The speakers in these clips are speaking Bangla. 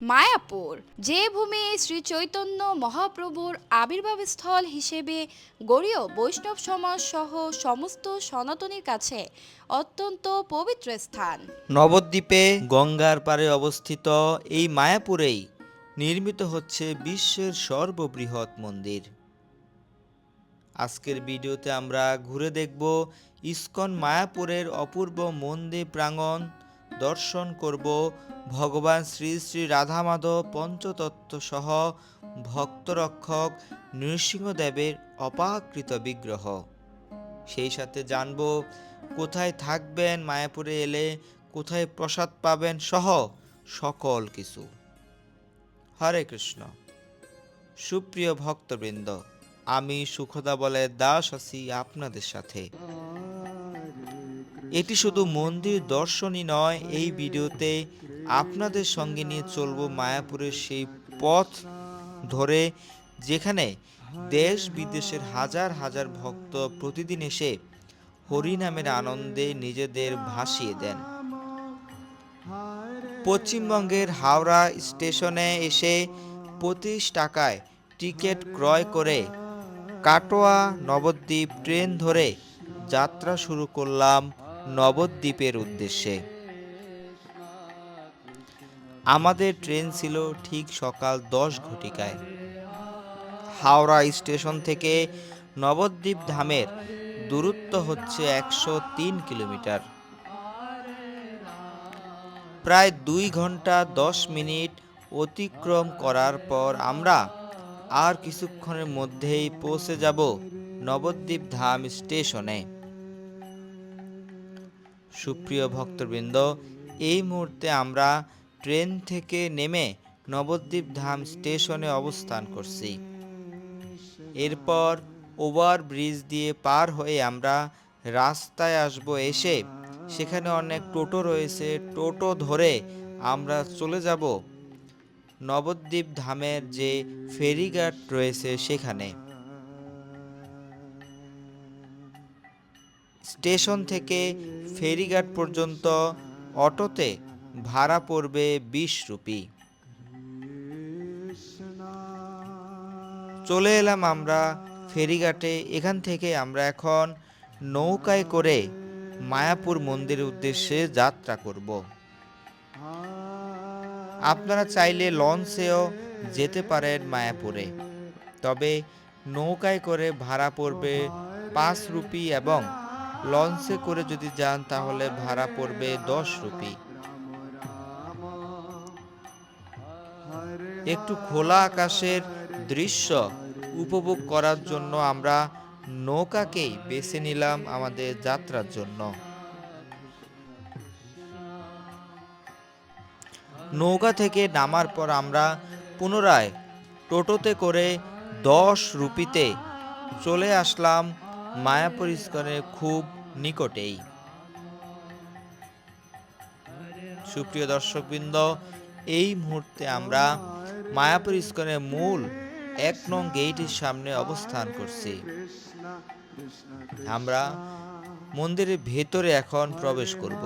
মায়াপুর, যে ভূমি শ্রী চৈতন্য মহাপ্রভুর আবির্ভাব স্থল হিসেবে গড়ীয় বৈষ্ণব সমাজ সহ সমস্ত সনাতনীর কাছে অত্যন্ত পবিত্র স্থান। নবদ্বীপে গঙ্গার পাড়ে অবস্থিত এই মায়াপুরেই নির্মিত হচ্ছে বিশ্বের সর্ববৃহৎ মন্দির। আজকের ভিডিওতে আমরা ঘুরে দেখব ইস্কন মায়াপুরের অপূর্ব মন্দির প্রাঙ্গণ, দর্শন করব ভগবান শ্রী শ্রী রাধা মাধব পঞ্চতত্ত্ব সহ ভক্তরক্ষক নৃসিংহদেবের অপাকৃত বিগ্রহ। সেই সাথে জানব কোথায় থাকবেন মায়াপুরে এলে, কোথায় প্রসাদ পাবেন সহ সকল কিছু। হরে কৃষ্ণ। সুপ্রিয় ভক্তবৃন্দ, আমি সুখদা বলে দাস আছি আপনাদের সাথে। এটি শুধু মন্দির দর্শনই নয়, এই ভিডিওতে আপনাদের সঙ্গে নিয়ে চলব মায়াপুরের সেই পথ ধরে যেখানে দেশ বিদেশের হাজার হাজার ভক্ত প্রতিদিন এসে হরিনামের আনন্দে নিজেদের ভাসিয়ে দেন। পশ্চিমবঙ্গের হাওড়া স্টেশনে এসে 25 টাকায় টিকিট ক্রয় করে কাটোয়া নবদ্বীপ ট্রেন ধরে যাত্রা শুরু করলাম নবদ্বীপের উদ্দেশ্যে। আমাদের ট্রেন ছিল ঠিক সকাল 10 ঘটিকায়। হাওড়া স্টেশন থেকে নবদ্বীপ ধামের দূরত্ব হচ্ছে 103 কিলোমিটার। প্রায় 2 ঘন্টা 10 মিনিট অতিক্রম করার পর আমরা আর কিছুক্ষণের মধ্যেই পৌঁছে যাব নবদ্বীপ ধাম স্টেশনে। সুপ্রিয় ভক্তবৃন্দ, এই মুহূর্তে আমরা ট্রেন থেকে নেমে নবদ্বীপ ধাম স্টেশনে অবস্থান করছি। এরপর ওভারব্রিজ দিয়ে পার হয়ে আমরা রাস্তায় আসব। এসে সেখানে অনেক টোটো রয়েছে, টোটো ধরে আমরা চলে যাব নবদ্বীপ ধামের যে ফেরিঘাট রয়েছে সেখানে। স্টেশন থেকে ফেরিঘাট পর্যন্ত অটোতে ভাড়া পড়বে 20 রুপি। চলে এলাম আমরা ফেরিঘাটে। এখান থেকে আমরা এখন নৌকায় করে মায়াপুর মন্দিরের উদ্দেশ্যে যাত্রা করব। আপনারা চাইলে লঞ্চেও যেতে পারেন মায়াপুরে, তবে নৌকায় করে ভাড়া পড়বে 5 রুপি এবং লঞ্চে করে যদি যান তাহলে ভাড়া পড়বে 10 রুপি। একটু খোলা আকাশের দৃশ্য উপভোগ করার জন্য আমরা নৌকাকেই বেছে নিলাম আমাদের যাত্রার জন্য। নৌকা থেকে নামার পর আমরা পুনরায় টোটোতে করে 10 রুপিতে চলে আসলাম মায়াপুর ইস্কনের খুব নিকটেই। সুপ্রিয় দর্শকবৃন্দ, এই মুহূর্তে আমরা মায়াপুর ইস্কনের মূল 1 নং গেটের সামনে অবস্থান করছি। আমরা মন্দিরের ভেতরে এখন প্রবেশ করব।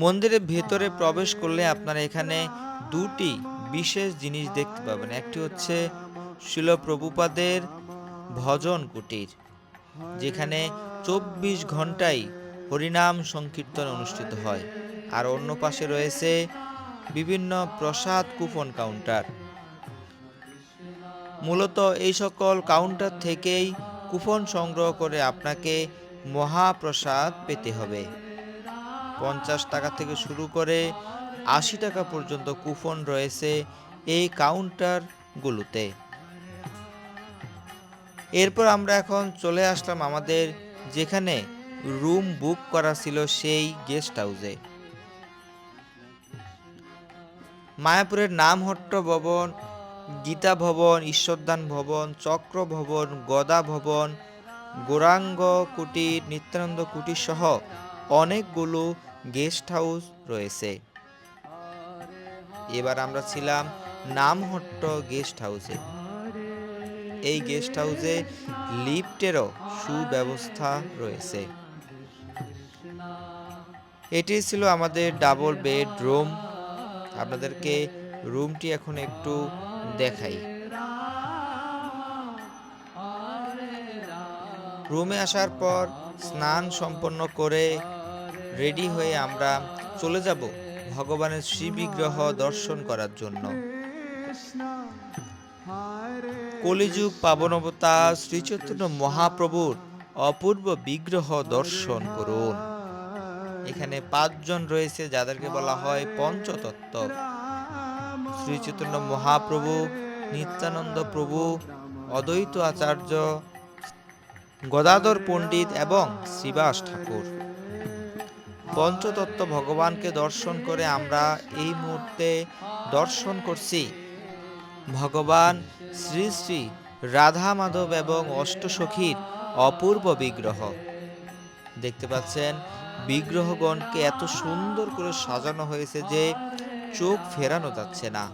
মন্দিরের ভেতরে প্রবেশ করলে আপনারা এখানে দুটি বিশেষ জিনিস দেখতে পাবেন। একটি হচ্ছে শিল প্রভুপাদের ভজন কুটির, যেখানে 24 ঘন্টাই হরিনাম সংকীর্তন অনুষ্ঠিত হয়। আর অন্য পাশে রয়েছে বিভিন্ন প্রসাদ কুপন কাউন্টার। মূলত এই সকল কাউন্টার থেকেই কুপন সংগ্রহ করে আপনাকে মহাপ্রসাদ পেতে হবে। 50 টাকা থেকে শুরু করে 80 টাকা পর্যন্ত কুপন রয়েছে এই কাউন্টারগুলোতে। এরপর আমরা এখন চলে আসলাম আমাদের যেখানে রুম বুক করা ছিল সেই গেস্ট হাউসে। মায়াপুরের নামহট্ট ভবন, গীতা ভবন, ঈশ্বরদান ভবন, চক্র ভবন, গদা ভবন, গৌরাঙ্গ কুটির, নিত্যানন্দ কুটির সহ অনেকগুলো গেস্ট হাউস রয়েছে। এবার আমরা ছিলাম নামহট্ট গেস্ট হাউসে। এই গেস্ট হাউসে লিফটেরও সুব্যবস্থা রয়েছে। এটি ছিল আমাদের ডাবল বেডরুম। আপনাদেরকে রুমটি এখন একটু দেখাই। রুমে আসার পর স্নান সম্পন্ন করে রেডি হয়ে আমরা চলে যাব ভগবানের শ্রী বিগ্রহ দর্শন করার জন্য। কলিযুগ পাবনবতার শ্রী চৈতন্য মহাপ্রভুর অপূর্ব বিগ্রহ দর্শন করুন। এখানে 5 জন রয়েছে যাদেরকে বলা হয় পঞ্চতত্ত্ব। শ্রী চৈতন্য মহাপ্রভু, নিত্যানন্দ প্রভু, অদ্বৈত আচার্য, গদাধর পণ্ডিত এবং শ্রীবাস ঠাকুর। পঞ্চতত্ত্ব ভগবানকে দর্শন করে আমরা এই মুহূর্তে দর্শন করছি ভগবান শ্রী শ্রী রাধা মাধব এবং অষ্টসখীর অপূর্ব বিগ্রহ। দেখতে পাচ্ছেন বিগ্রহগণকে এত সুন্দর করে সাজানো হয়েছে যে চোখ ফেরানো যাচ্ছে না।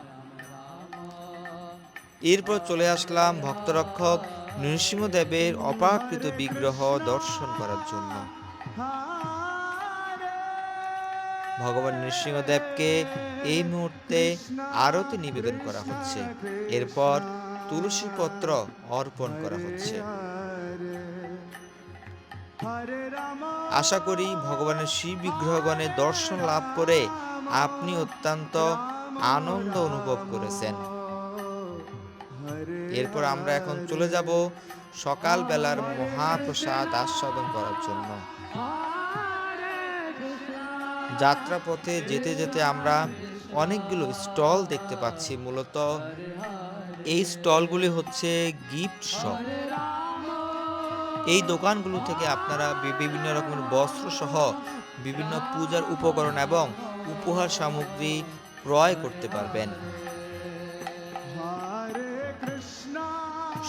এরপর চলে আসলাম ভক্তরক্ষক নৃসিংহদেবের অপ্রাকৃত বিগ্রহ দর্শন করার জন্য। ভগবান নৃসিংহদেবকে এই মুহূর্তে আরতি নিবেদন করা হচ্ছে, এরপর তুলসী পত্র অর্পণ করা হচ্ছে। আশা করি ভগবানের শ্রী বিগ্রহগণের দর্শন লাভ করে আপনি অত্যন্ত আনন্দ অনুভব করেছেন। এরপর আমরা এখন চলে যাব সকাল বেলার মহাপ্রসাদ আস্বাদন করার জন্য। যাত্রাপথে যেতে যেতে আমরা অনেকগুলো স্টল দেখতে পাচ্ছি। মূলত এই স্টলগুলি হচ্ছে গিফট শপ। এই দোকানগুলো থেকে আপনারা বিভিন্ন রকমের বস্ত্র সহ বিভিন্ন পূজার উপকরণ এবং উপহার সামগ্রী ক্রয় করতে পারবেন।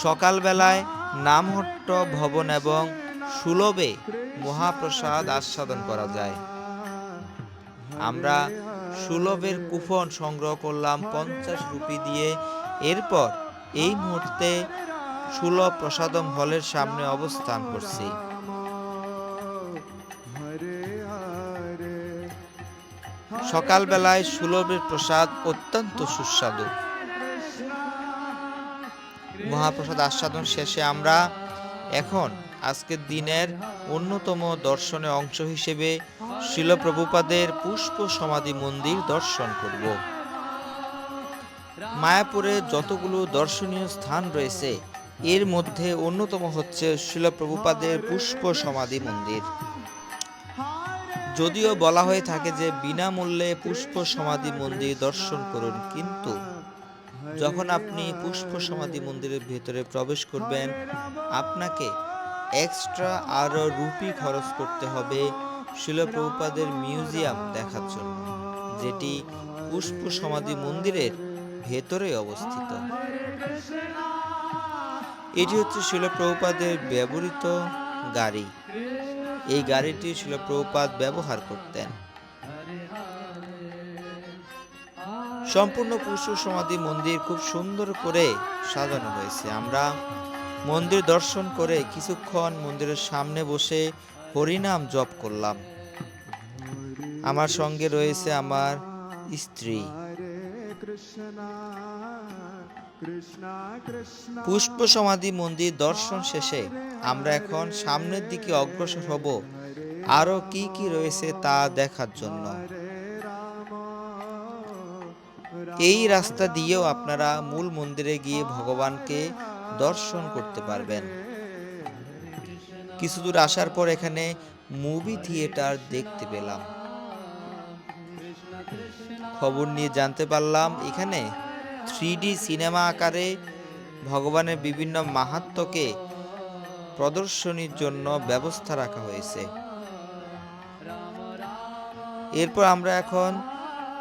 সকালবেলায় নামহট্ট ভবন এবং সুলভে মহাপ্রসাদ আস্বাদন করা যায়। আমরা সুলভের কুপন সংগ্রহ করলাম 50 রুপি দিয়ে। এরপর এই মুহূর্তে সুলভ প্রসাদম হলের সামনে অবস্থান করছি। সকালবেলায় সুলভের প্রসাদ অত্যন্ত সুস্বাদু। মহাপ্রসাদ আস্বাদন শেষে আমরা এখন আজকের দিনের অন্যতম দর্শনের অংশ হিসেবে শিল প্রভুপাদের পুষ্প সমাধি মন্দির দর্শন করব। মায়াপুরে যতগুলো দর্শনীয় স্থান রয়েছে এর মধ্যে অন্যতম হচ্ছে শিল প্রভুপাদের পুষ্প সমাধি মন্দির। যদিও বলা হয়ে থাকে যে বিনামূল্যে পুষ্প সমাধি মন্দির দর্শন করুন, কিন্তু যখন আপনি পুষ্প সমাধি মন্দিরের ভেতরে প্রবেশ করবেন আপনাকে এক্সট্রা আরো রুপি খরচ করতে হবে শিল প্রভুপাদের মিউজিয়াম দেখার জন্য, যেটি পুষ্প সমাধি মন্দিরের ভেতরে অবস্থিত। এটি হচ্ছে শিল প্রভুপাদের ব্যবহৃত গাড়ি। এই গাড়িটি শিল প্রভুপাদ ব্যবহার করতেন। সম্পূর্ণ পুষ্প সমাধি মন্দির খুব সুন্দর করে সাজানো হয়েছে। আমরা মন্দির দর্শন করে কিছুক্ষণ মন্দিরের সামনে বসে হরিনাম জপ করলাম। আমার সঙ্গে রয়েছে আমার স্ত্রী। পুষ্প সমাধি মন্দির দর্শন শেষে আমরা এখন সামনের দিকে অগ্রসর হব আরো কি কি রয়েছে তা দেখার জন্য। এই রাস্তা দিয়েও আপনারা মূল মন্দিরে গিয়ে ভগবানকে দর্শন করতে পারবেন। কিছু দূর আসার পর এখানে মুভি থিয়েটার দেখতে পেলাম। খবর নিয়ে জানতে পারলাম এখানে 3D সিনেমা আকারে ভগবানের বিভিন্ন মাহাত্ম্যকে প্রদর্শনীর জন্য ব্যবস্থা রাখা হয়েছে। এরপর আমরা এখন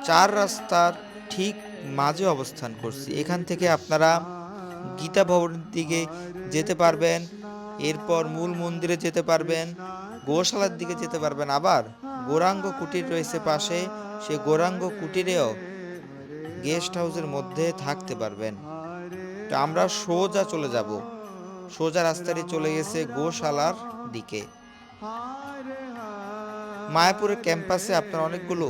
4 রাস্তার ঠিক মাঝে অবস্থান করছি। এখান থেকে আপনারা গীতা ভবনের দিকে যেতে পারবেন, এরপর মূল মন্দিরে যেতে পারবেন, গোশালার দিকে যেতে পারবেন, আবার গৌরাঙ্গ কুটির রয়েছে পাশে, সে গৌরাঙ্গ কুটিরেও গেস্ট হাউসের মধ্যে থাকতে পারবেন। তো আমরা সোজা চলে যাব, সোজা রাস্তাটি চলে গেছে গোশালার দিকে। মায়াপুরের ক্যাম্পাসে আপনার অনেকগুলো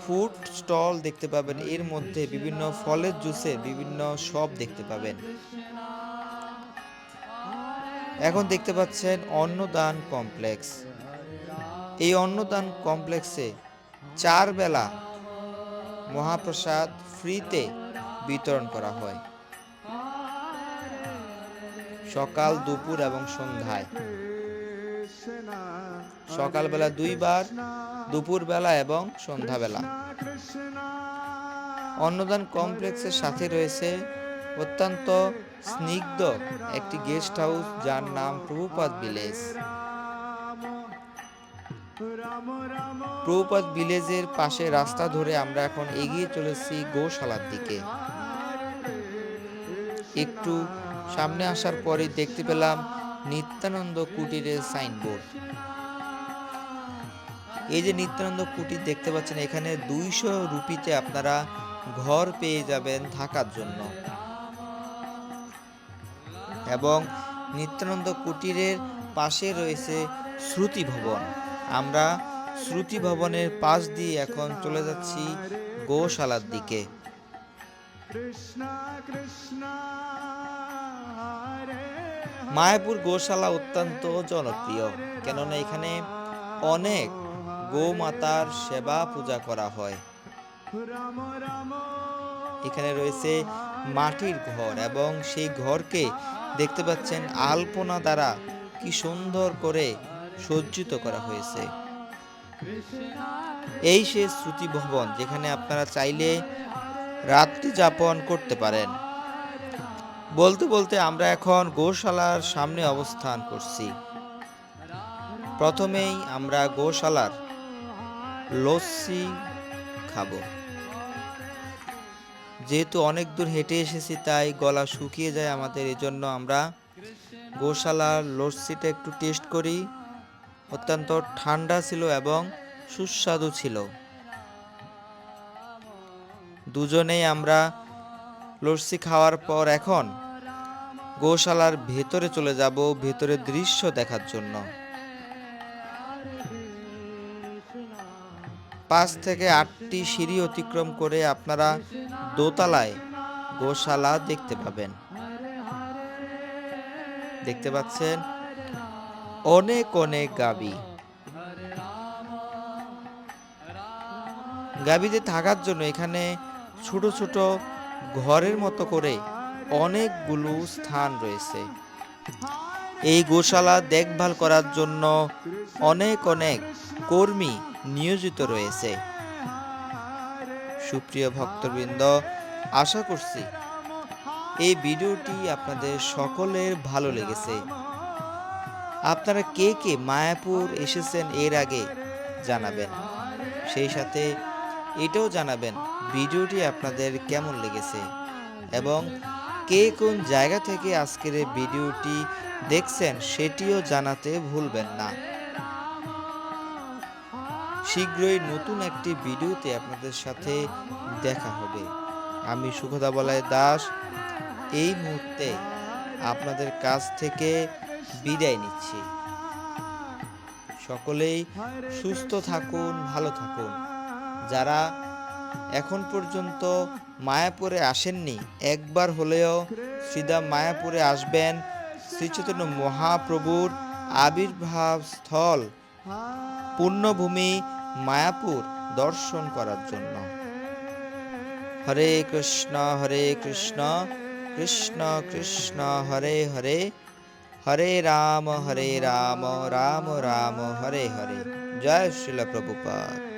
ফুড স্টল দেখতে পাবেন, এর মধ্যে বিভিন্ন ফলের জুসের বিভিন্ন শপ দেখতে পাবেন। এখন দেখতে পাচ্ছেন অন্নদান কমপ্লেক্স। এই অন্নদান কমপ্লেক্সে 4 বেলা মহাপ্রসাদ ফ্রিতে বিতরণ করা হয়, সকাল, দুপুর এবং সন্ধ্যায়। সকালবেলা 2 বার, দুপুরবেলা এবং সন্ধ্যাবেলা। অন্নদান কমপ্লেক্সের সাথে রয়েছে অত্যন্ত স্নিগ্ধ একটি গেস্ট হাউস, যার নাম প্রভুপাদ ভিলেজ। প্রভুপাদ ভিলেজের পাশে রাস্তা ধরে আমরা এখন এগিয়ে চলেছি গোশালার দিকে। একটু সামনে আসার পরে দেখতে পেলাম নিত্যানন্দ কুটিরের সাইনবোর্ড। এই যে নিত্যানন্দ কুটির দেখতে পাচ্ছেন, এখানে 200 রুপিতে আপনারা ঘর পেয়ে যাবেন থাকার জন্য। এবং নিত্যানন্দ কুটিরের পাশে রয়েছে শ্রুতি ভবন। আমরা শ্রুতি ভবনের পাশ দিয়ে এখন চলে যাচ্ছি গোশালার দিকে। মায়াপুর গোশালা অত্যন্ত জনপ্রিয়, কেননা এখানে অনেক গোমাতার সেবা পূজা করা হয়। এখানে রয়েছে মাটির ঘর এবং সেই ঘরকে দেখতে পাচ্ছেন আলপনা দ্বারা কি সুন্দর করে সজ্জিত করা হয়েছে। এই সে শ্রুতি ভবন, যেখানে আপনারা চাইলে রাত্রি যাপন করতে পারেন। বলতে বলতে আমরা এখন গোশালার সামনে অবস্থান করছি। প্রথমেই আমরা গোশালার লস্যি খাবো। যেহেতু অনেক দূর হেঁটে এসেছি, তাই গলা শুকিয়ে যায় আমাদের, এজন্য আমরা গোশালার লস্যিটা একটু টেস্ট করি। অত্যন্ত ঠান্ডা ছিল এবং সুস্বাদু ছিল। দুজনেই আমরা লস্যি খাওয়ার পর এখন গোশালার ভেতরে চলে যাব, ভেতরের দৃশ্য দেখার জন্য। 5 থেকে 8টি সিঁড়ি অতিক্রম করে আপনারা দোতলায় গোশালা দেখতে পাবেন। দেখতে পাচ্ছেন অনেক অনেক গাভী। গাভীতে থাকার জন্য এখানে ছোট ছোট ঘরের মতো করে অনেকগুলো স্থান রয়েছে। এই গোশালা দেখভাল করার জন্য অনেক অনেক কর্মী নিয়োজিত রয়েছে। সুপ্রিয় ভক্তবৃন্দ, আশা করছি এই ভিডিওটি আপনাদের সকলের ভালো লেগেছে। আপনারা কে কে মায়াপুর এসেছেন এর আগে জানাবেন, সেই সাথে এটাও জানাবেন ভিডিওটি আপনাদের কেমন লেগেছে এবং কে কোন জায়গা থেকে আজকের এই ভিডিওটি দেখছেন সেটিও জানাতে ভুলবেন না। শীঘ্রই নতুন একটি ভিডিওতে আপনাদের সাথে দেখা হবে। আমি সুখদা বলাই দাস এই মুহূর্তে আপনাদের কাছ থেকে বিদায় নিচ্ছি। সকলেই সুস্থ থাকুন, ভালো থাকুন। যারা এখন পর্যন্ত মায়াপুরে আসেননি, একবার হলেও সিধা মায়াপুরে আসবেন শ্রী চৈতন্য মহাপ্রভুর আবির্ভাব স্থল পুণ্যভূমি মায়াপুর দর্শন করার জন্য। হরে কৃষ্ণ কৃষ্ণ কৃষ্ণ হরে হরে, হরে রাম রাম রাম হরে হরে। জয় শ্রীল প্রভুপাদ।